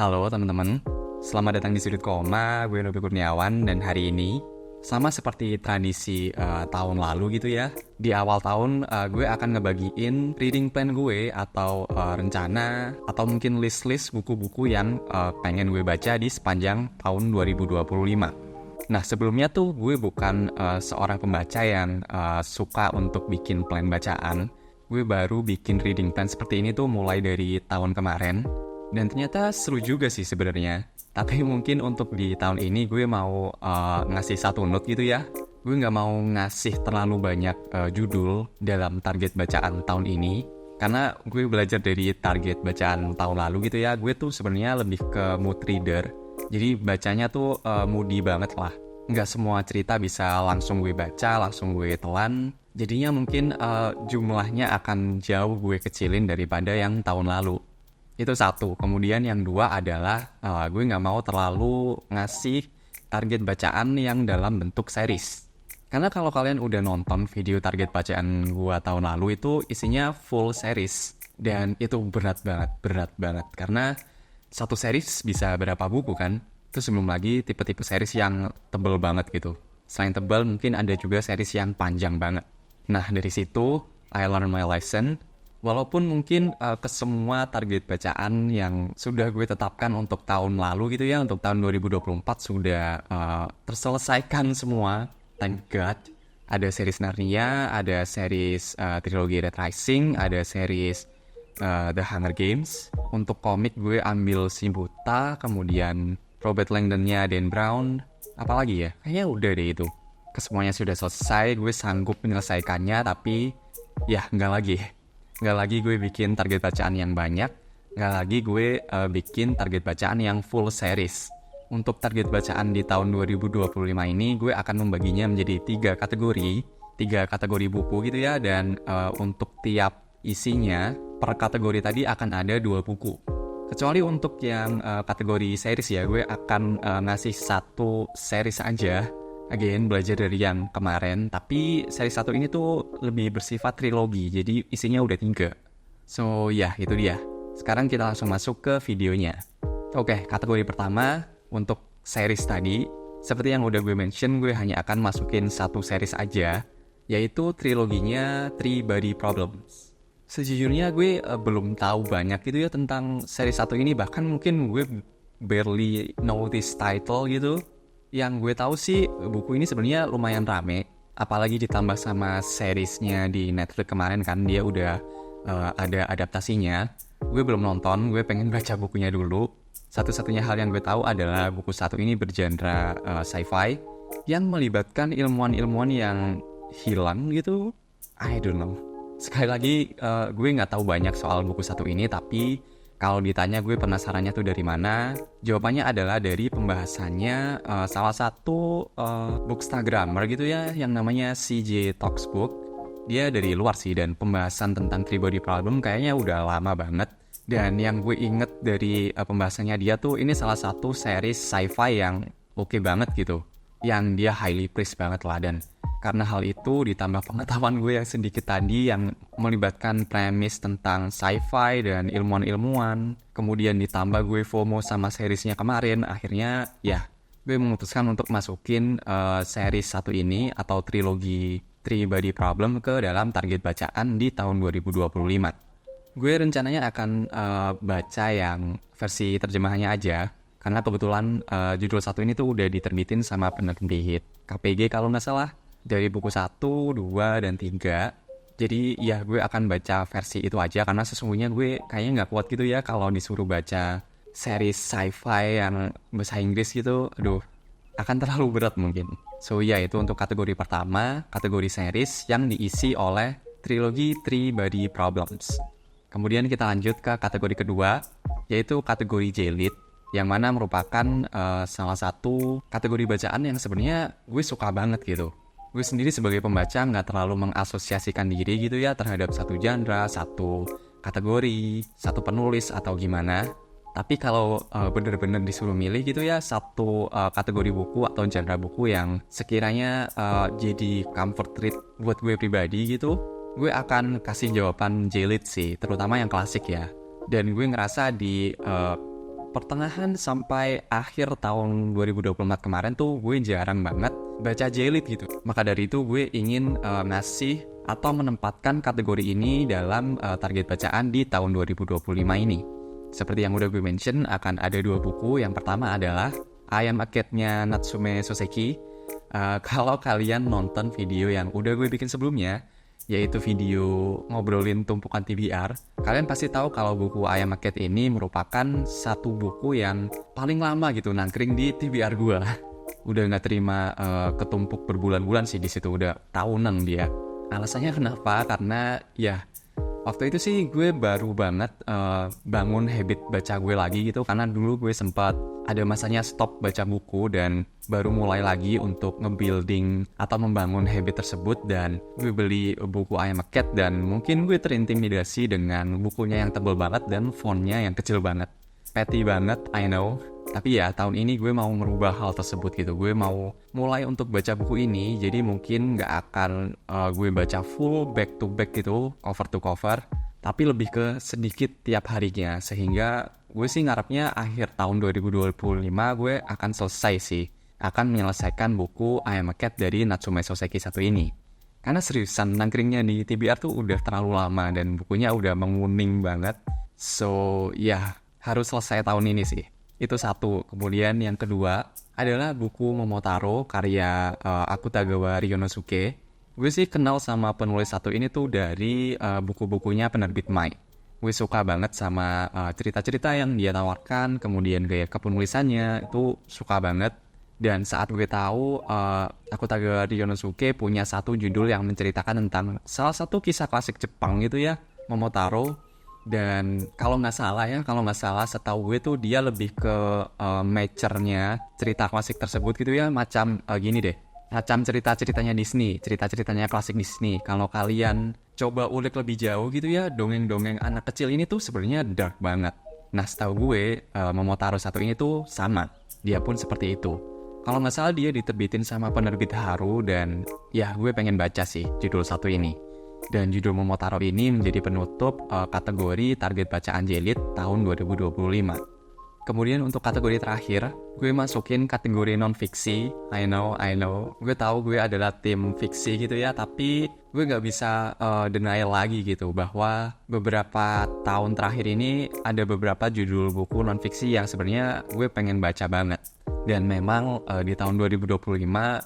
Halo teman-teman, selamat datang di Sudut Koma, gue Robi Kurniawan dan hari ini sama seperti tradisi tahun lalu gitu ya. Di awal tahun gue akan ngebagiin reading plan gue atau rencana atau mungkin list-list buku-buku yang pengen gue baca di sepanjang tahun 2025. Nah sebelumnya tuh gue bukan seorang pembaca yang suka untuk bikin plan bacaan. Gue baru bikin reading plan seperti ini tuh mulai dari tahun kemarin. Dan ternyata seru juga sih sebenarnya. Tapi mungkin untuk di tahun ini gue mau ngasih satu note gitu ya. Gue nggak mau ngasih terlalu banyak judul dalam target bacaan tahun ini. Karena gue belajar dari target bacaan tahun lalu gitu ya. Gue tuh sebenarnya lebih ke mood reader. Jadi bacanya tuh moody banget lah. Nggak semua cerita bisa langsung gue baca, langsung gue telan. Jadinya mungkin jumlahnya akan jauh gue kecilin daripada yang tahun lalu. Itu satu. Kemudian yang dua adalah gue nggak mau terlalu ngasih target bacaan yang dalam bentuk series. Karena kalau kalian udah nonton video target bacaan gue tahun lalu itu isinya full series. Dan itu berat banget. Karena satu series bisa berapa buku kan? Terus belum lagi tipe-tipe series yang tebel banget gitu. Selain tebel mungkin ada juga series yang panjang banget. Nah dari situ I learn my lesson. Walaupun mungkin ke semua target bacaan yang sudah gue tetapkan untuk tahun lalu gitu ya, untuk tahun 2024 sudah terselesaikan semua, thank God. Ada series Narnia, ada series trilogi Red Rising, ada series The Hunger Games. Untuk komik gue ambil Si Buta, kemudian Robert Langdon-nya Dan Brown, apalagi ya, kayaknya udah deh itu. Kesemuanya sudah selesai, gue sanggup menyelesaikannya, tapi ya nggak lagi gue bikin target bacaan yang banyak, nggak lagi gue bikin target bacaan yang full series. Untuk target bacaan di tahun 2025 ini gue akan membaginya menjadi 3 kategori buku gitu ya. Dan untuk tiap isinya per kategori tadi akan ada 2 buku. Kecuali untuk yang kategori series ya, gue akan ngasih 1 series aja. Again, belajar dari yang kemarin, tapi seri 1 ini tuh lebih bersifat trilogi, jadi isinya udah 3. So, ya itu dia. Sekarang kita langsung masuk ke videonya. Oke, kategori pertama untuk series tadi, seperti yang udah gue mention, gue hanya akan masukin 1 series aja, yaitu triloginya Three Body Problems. Sejujurnya gue belum tahu banyak gitu ya tentang seri 1 ini, bahkan mungkin gue barely know this title gitu. Yang gue tahu sih buku ini sebenarnya lumayan rame, apalagi ditambah sama seriesnya di Netflix kemarin kan, dia udah ada adaptasinya. Gue belum nonton, gue pengen baca bukunya dulu. Satu-satunya hal yang gue tahu adalah buku 1 ini bergenre sci-fi yang melibatkan ilmuwan-ilmuwan yang hilang gitu. I don't know. Sekali lagi gue nggak tahu banyak soal buku 1 ini, tapi kalau ditanya gue penasarannya tuh dari mana, jawabannya adalah dari pembahasannya salah satu bookstagrammer gitu ya, yang namanya CJ Talksbook. Dia dari luar sih, dan pembahasan tentang Three Body Problem kayaknya udah lama banget. Dan yang gue inget dari pembahasannya dia tuh, ini salah satu series sci-fi yang oke banget gitu, yang dia highly praised banget lah. Dan karena hal itu ditambah pengetahuan gue yang sedikit tadi yang melibatkan premis tentang sci-fi dan ilmuwan-ilmuwan, kemudian ditambah gue FOMO sama seriesnya kemarin, akhirnya ya gue memutuskan untuk masukin series 1 ini atau trilogi Three Body Problem ke dalam target bacaan di tahun 2025. Gue rencananya akan baca yang versi terjemahannya aja, karena kebetulan judul 1 ini tuh udah diterbitin sama penerbit KPG kalau nggak salah, dari buku 1, 2, dan 3. Jadi ya gue akan baca versi itu aja, karena sesungguhnya gue kayaknya gak kuat gitu ya kalau disuruh baca series sci-fi yang bahasa Inggris gitu. Aduh, akan terlalu berat mungkin. So ya itu untuk kategori pertama, kategori series yang diisi oleh trilogi Three Body Problems. Kemudian kita lanjut ke kategori kedua, yaitu kategori J-Lit, yang mana merupakan salah satu kategori bacaan yang sebenarnya gue suka banget gitu. Gue sendiri sebagai pembaca nggak terlalu mengasosiasikan diri gitu ya terhadap satu genre, satu kategori, satu penulis atau gimana. Tapi kalau bener-bener disuruh milih gitu ya, satu kategori buku atau genre buku yang sekiranya jadi comfort read buat gue pribadi gitu, gue akan kasih jawaban J-Lit sih, terutama yang klasik ya. Dan gue ngerasa di pertengahan sampai akhir tahun 2024 kemarin tuh gue jarang banget baca jilid gitu. Maka dari itu gue ingin ngasih atau menempatkan kategori ini dalam target bacaan di tahun 2025 ini. Seperti yang udah gue mention, akan ada 2 buku. Yang pertama adalah I Am a Cat-nya Natsume Soseki. Kalau kalian nonton video yang udah gue bikin sebelumnya, yaitu video ngobrolin tumpukan TBR, kalian pasti tahu kalau buku I Am a Cat ini merupakan satu buku yang paling lama gitu nangkring di TBR gue. Udah nggak terima ketumpuk berbulan-bulan sih di situ, udah tahunan dia. Alasannya kenapa? Karena ya waktu itu sih gue baru banget bangun habit baca gue lagi gitu, karena dulu gue sempat ada masanya stop baca buku dan baru mulai lagi untuk nge-building atau membangun habit tersebut. Dan gue beli buku I Am a Cat dan mungkin gue terintimidasi dengan bukunya yang tebal banget dan fontnya yang kecil banget. Petty banget, I know. Tapi ya tahun ini gue mau merubah hal tersebut gitu. Gue mau mulai untuk baca buku ini, jadi mungkin gak akan gue baca full back to back gitu, cover to cover, tapi lebih ke sedikit tiap harinya. Sehingga gue sih ngarepnya akhir tahun 2025 gue akan selesai sih, akan menyelesaikan buku I Am a Cat dari Natsume Soseki 1 ini. Karena seriusan nangkringnya di TBR tuh udah terlalu lama dan bukunya udah menguning banget. So ya harus selesai tahun ini sih. Itu satu. Kemudian yang kedua adalah buku Momotaro karya Akutagawa Ryonosuke. Gue sih kenal sama penulis satu ini tuh dari buku-bukunya penerbit Mai. Gue suka banget sama cerita-cerita yang dia tawarkan, kemudian gaya kepenulisannya itu suka banget. Dan saat gue tahu Akutagawa Ryonosuke punya satu judul yang menceritakan tentang salah satu kisah klasik Jepang gitu ya, Momotaro. Dan kalau nggak salah setahu gue tuh dia lebih ke mature-nya cerita klasik tersebut gitu ya, macam gini deh, macam cerita-ceritanya Disney, cerita-ceritanya klasik Disney. Kalau kalian coba ulik lebih jauh gitu ya, dongeng-dongeng anak kecil ini tuh sebenarnya dark banget. Nah setahu gue Momotaro 1 ini tuh sama, dia pun seperti itu. Kalau nggak salah dia diterbitin sama penerbit Haru dan ya gue pengen baca sih judul 1 ini. Dan judul Momotaro ini menjadi penutup kategori target bacaan jilid tahun 2025. Kemudian untuk kategori terakhir, gue masukin kategori non-fiksi. I know. Gue tahu gue adalah tim fiksi gitu ya, tapi gue gak bisa denial lagi gitu bahwa beberapa tahun terakhir ini ada beberapa judul buku non-fiksi yang sebenarnya gue pengen baca banget. Dan memang di tahun 2025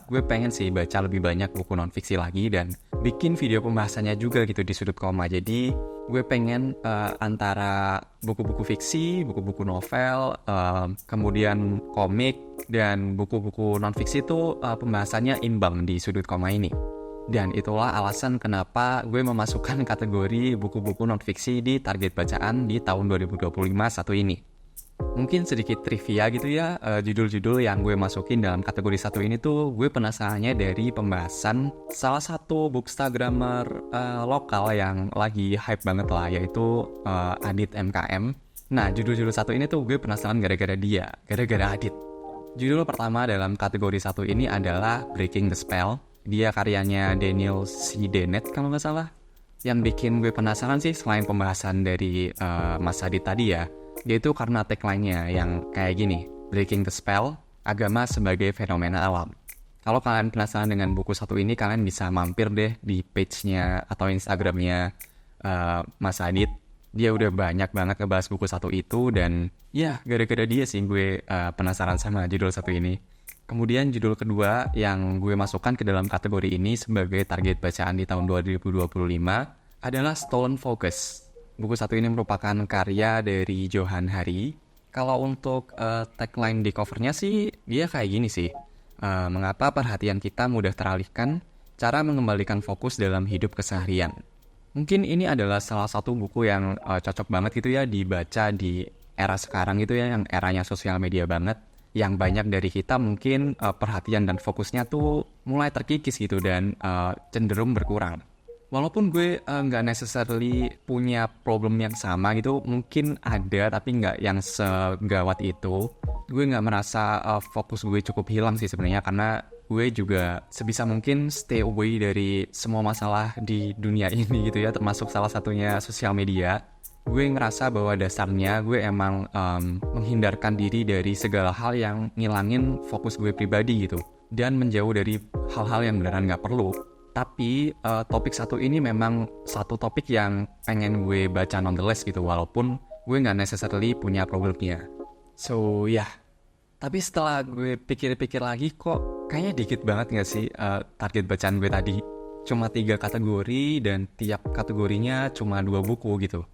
gue pengen sih baca lebih banyak buku non-fiksi lagi dan bikin video pembahasannya juga gitu di Sudut Koma. Jadi gue pengen antara buku-buku fiksi, buku-buku novel, kemudian komik, dan buku-buku non-fiksi itu pembahasannya imbang di Sudut Koma ini. Dan itulah alasan kenapa gue memasukkan kategori buku-buku non-fiksi di target bacaan di tahun 2025 satu ini. Mungkin sedikit trivia gitu ya, judul-judul yang gue masukin dalam kategori 1 ini tuh gue penasarannya dari pembahasan salah satu bookstagrammer lokal yang lagi hype banget lah, yaitu Adit MKM. Nah judul-judul 1 ini tuh gue penasaran gara-gara dia, gara-gara Adit. Judul pertama dalam kategori 1 ini adalah Breaking the Spell. Dia karyanya Daniel C. Dennett kalau nggak salah. Yang bikin gue penasaran sih selain pembahasan dari Mas Adit tadi ya, yaitu karena tagline-nya yang kayak gini, Breaking the Spell, agama sebagai fenomena alam. Kalau kalian penasaran dengan buku 1 ini, kalian bisa mampir deh di page-nya atau Instagram-nya Mas Adit. Dia udah banyak banget ngebahas buku 1 itu dan ya gara-gara dia sih gue penasaran sama judul 1 ini. Kemudian judul kedua yang gue masukkan ke dalam kategori ini sebagai target bacaan di tahun 2025 adalah Stolen Focus. Buku 1 ini merupakan karya dari Johan Hari. Kalau untuk tagline di covernya sih, dia kayak gini sih. Mengapa perhatian kita mudah teralihkan? Cara mengembalikan fokus dalam hidup keseharian. Mungkin ini adalah salah satu buku yang cocok banget gitu ya dibaca di era sekarang gitu ya, yang eranya sosial media banget. Yang banyak dari kita mungkin perhatian dan fokusnya tuh mulai terkikis gitu dan cenderung berkurang. Walaupun gue nggak necessarily punya problem yang sama gitu, mungkin ada tapi nggak yang segawat itu. Gue nggak merasa fokus gue cukup hilang sih sebenarnya, karena gue juga sebisa mungkin stay away dari semua masalah di dunia ini gitu ya, termasuk salah satunya sosial media. gue ngerasa bahwa dasarnya gue emang menghindarkan diri dari segala hal yang ngilangin fokus gue pribadi gitu, dan menjauh dari hal-hal yang beneran gak perlu. Tapi topik satu ini memang satu topik yang pengen gue baca nonetheless gitu, walaupun gue gak necessarily punya problemnya. So yeah. Tapi setelah gue pikir-pikir lagi, kok kayaknya dikit banget gak sih target bacaan gue tadi. Cuma 3 kategori dan tiap kategorinya cuma 2 buku gitu.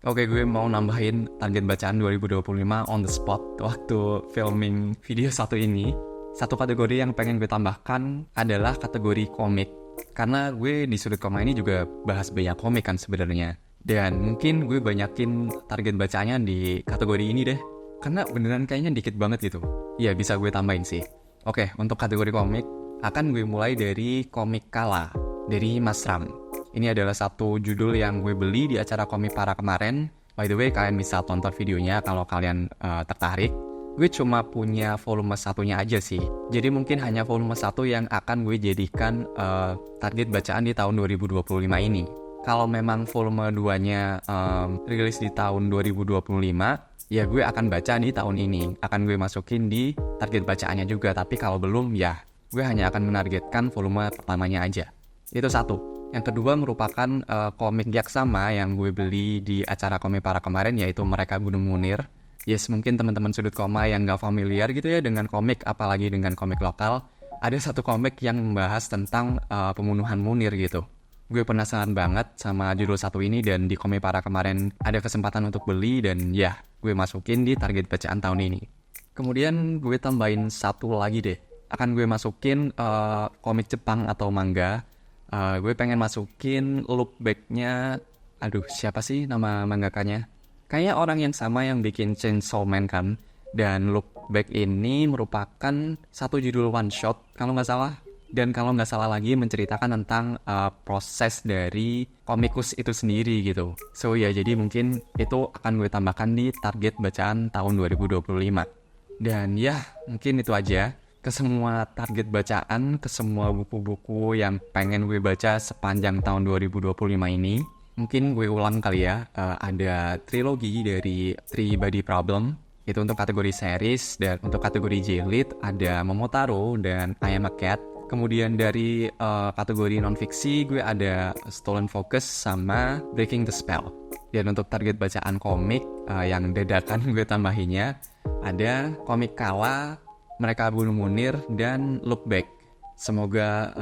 Oke, gue mau nambahin target bacaan 2025 on the spot waktu filming video satu ini. Satu kategori yang pengen gue tambahkan adalah kategori komik. Karena gue di Sudut Koma ini juga bahas banyak komik kan sebenarnya. Dan mungkin gue banyakin target bacaannya di kategori ini deh. Karena beneran kayaknya dikit banget gitu. Ya bisa gue tambahin sih. Oke, untuk kategori komik akan gue mulai dari komik Kala dari Mas Ram. Ini adalah satu judul yang gue beli di acara Komik Para kemarin. By the way, kalian bisa tonton videonya kalau kalian tertarik. Gue cuma punya volume satunya aja sih. Jadi mungkin hanya volume 1 yang akan gue jadikan target bacaan di tahun 2025 ini. Kalau memang volume 2-nya rilis di tahun 2025, ya gue akan baca di tahun ini. Akan gue masukin di target bacaannya juga. Tapi kalau belum, ya gue hanya akan menargetkan volume pertamanya aja. Itu satu. Yang kedua merupakan komik Yaksama yang gue beli di acara Komik Para kemarin, yaitu Mereka Gunung Munir. Yes, mungkin teman-teman Sudut Koma yang gak familiar gitu ya dengan komik, apalagi dengan komik lokal. Ada satu komik yang membahas tentang pembunuhan Munir gitu. Gue penasaran banget sama judul satu ini, dan di Komik Para kemarin ada kesempatan untuk beli, dan ya gue masukin di target bacaan tahun ini. Kemudian gue tambahin satu lagi deh. Akan gue masukin komik Jepang atau manga. Gue pengen masukin look back-nya. Aduh, siapa sih nama mangakanya? Kayaknya orang yang sama yang bikin Chainsaw Man kan. Dan look back ini merupakan satu judul one shot kalau nggak salah. Dan kalau nggak salah lagi menceritakan tentang proses dari komikus itu sendiri gitu. So ya, jadi mungkin itu akan gue tambahkan di target bacaan tahun 2025. Dan ya, mungkin itu aja. Ke semua target bacaan, ke semua buku-buku yang pengen gue baca sepanjang tahun 2025 ini. Mungkin gue ulang kali ya, ada trilogi dari Three Body Problem, itu untuk kategori series, dan untuk kategori J-Lit ada Momotaro dan I Am a Cat. Kemudian dari kategori non-fiksi gue ada Stolen Focus sama Breaking the Spell. Dan untuk target bacaan komik yang dadakan gue tambahinnya ada komik Kala, Mereka Gunung Munir, dan Look Back. Semoga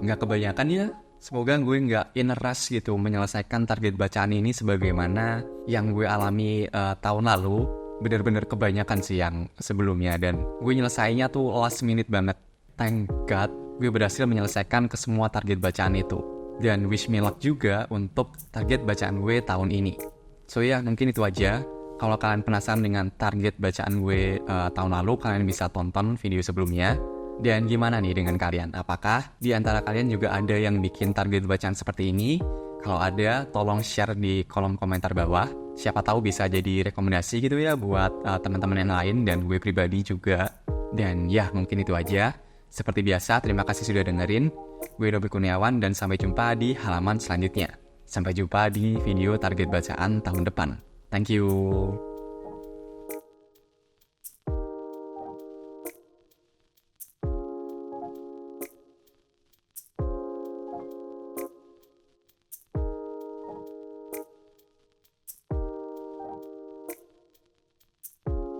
nggak kebanyakan ya. Semoga gue nggak in rush gitu menyelesaikan target bacaan ini sebagaimana yang gue alami tahun lalu. Bener-bener kebanyakan sih yang sebelumnya, dan gue nyelesainya tuh last minute banget. Thank God gue berhasil menyelesaikan ke semua target bacaan itu. Dan wish me luck juga untuk target bacaan gue tahun ini. So ya, mungkin itu aja. Kalau kalian penasaran dengan target bacaan gue tahun lalu, kalian bisa tonton video sebelumnya. Dan gimana nih dengan kalian? Apakah di antara kalian juga ada yang bikin target bacaan seperti ini? Kalau ada, tolong share di kolom komentar bawah. Siapa tahu bisa jadi rekomendasi gitu ya buat teman-teman yang lain dan gue pribadi juga. Dan ya, mungkin itu aja. Seperti biasa, terima kasih sudah dengerin. Gue Robby Kurniawan, dan sampai jumpa di halaman selanjutnya. Sampai jumpa di video target bacaan tahun depan. Thank you.